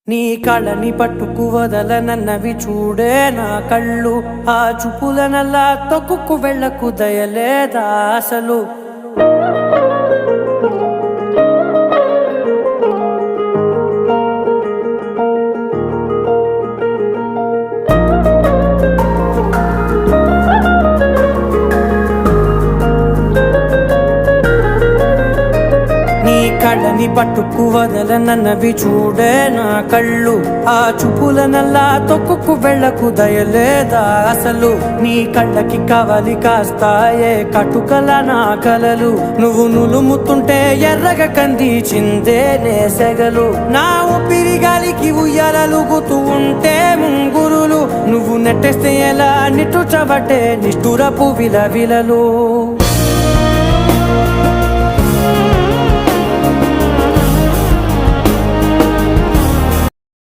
నీ కళని పట్టుకు వదలనన్నవి చూడే నా కళ్ళు, ఆ చూపులనల్లా తొక్కుకు వెళ్ళకు దయలేదా అసలు. కళ్ళని పట్టుకు వదలనన్నవి చూడే నా కళ్ళు, ఆ చూపులనల్లా తొక్కుకు వెళ్ళకు దయలేదా అసలు. నీ కళ్ళకి కవలి కాస్తాయే కటుకల నా కలలు, నువ్వు నులుముతుంటే ఎర్రగ కంది చిందే నేసెగలు. నా ఊపిరి గాలికి ఉయ్యాలలుగుతూ ఉంటే ముంగురులు, నువ్వు నెట్టేస్తే ఎలా నిట్టుచబట్టే నిష్ఠురపు విలవిలలు.